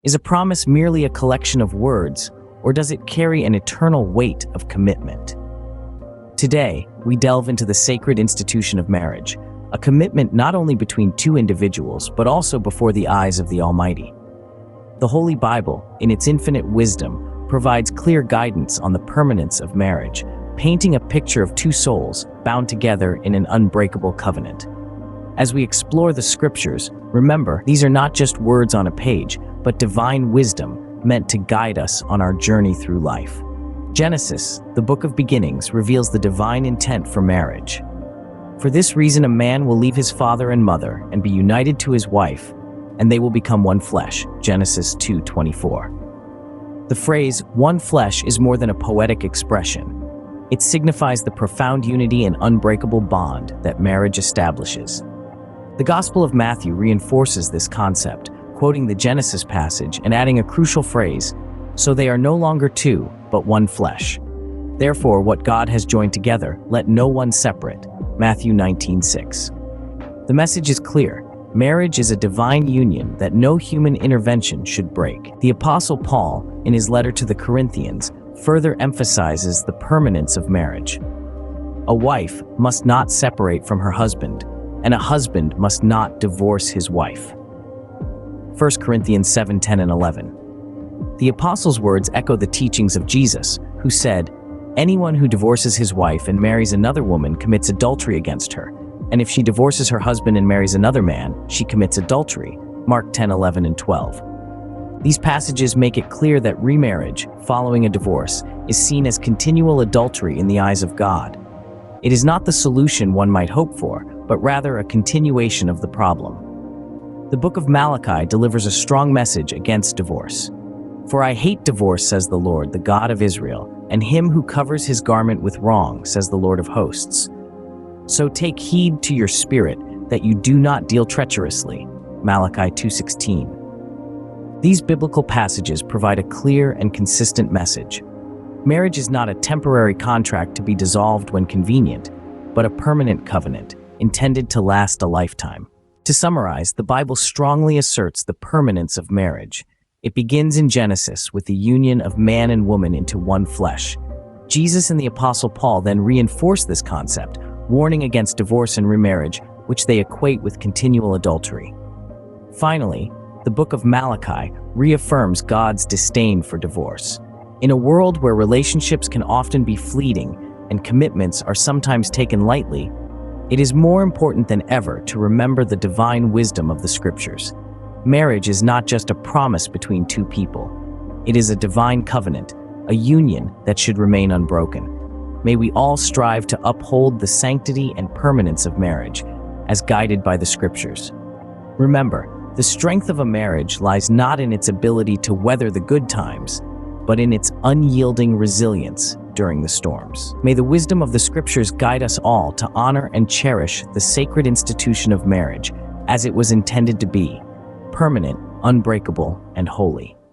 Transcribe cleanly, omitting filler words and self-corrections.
Is a promise merely a collection of words, or does it carry an eternal weight of commitment? Today, we delve into the sacred institution of marriage, a commitment not only between two individuals, but also before the eyes of the Almighty. The Holy Bible, in its infinite wisdom, provides clear guidance on the permanence of marriage, painting a picture of two souls bound together in an unbreakable covenant. As we explore the scriptures, remember, these are not just words on a page, but divine wisdom meant to guide us on our journey through life. Genesis, the book of beginnings, reveals the divine intent for marriage. For this reason, a man will leave his father and mother and be united to his wife, and they will become one flesh. Genesis 2:24. The phrase, one flesh, is more than a poetic expression. It signifies the profound unity and unbreakable bond that marriage establishes. The Gospel of Matthew reinforces this concept, quoting the Genesis passage and adding a crucial phrase, "So they are no longer two, but one flesh. Therefore, what God has joined together, let no one separate." Matthew 19:6. The message is clear. Marriage is a divine union that no human intervention should break. The Apostle Paul, in his letter to the Corinthians, further emphasizes the permanence of marriage. A wife must not separate from her husband, and a husband must not divorce his wife. 1 Corinthians 7:10 and 11. The apostles' words echo the teachings of Jesus, who said, "Anyone who divorces his wife and marries another woman commits adultery against her, and if she divorces her husband and marries another man, she commits adultery." Mark 10:11 and 12. These passages make it clear that remarriage, following a divorce, is seen as continual adultery in the eyes of God. It is not the solution one might hope for, but rather a continuation of the problem. The book of Malachi delivers a strong message against divorce. "For I hate divorce, says the Lord, the God of Israel, and him who covers his garment with wrong, says the Lord of hosts. So take heed to your spirit that you do not deal treacherously." Malachi 2:16. These biblical passages provide a clear and consistent message. Marriage is not a temporary contract to be dissolved when convenient, but a permanent covenant intended to last a lifetime. To summarize, the Bible strongly asserts the permanence of marriage. It begins in Genesis with the union of man and woman into one flesh. Jesus and the Apostle Paul then reinforce this concept, warning against divorce and remarriage, which they equate with continual adultery. Finally, the book of Malachi reaffirms God's disdain for divorce. In a world where relationships can often be fleeting and commitments are sometimes taken lightly, it is more important than ever to remember the divine wisdom of the scriptures. Marriage is not just a promise between two people. It is a divine covenant, a union that should remain unbroken. May we all strive to uphold the sanctity and permanence of marriage, as guided by the scriptures. Remember, the strength of a marriage lies not in its ability to weather the good times, but in its unyielding resilience during the storms. May the wisdom of the scriptures guide us all to honor and cherish the sacred institution of marriage as it was intended to be, permanent, unbreakable, and holy.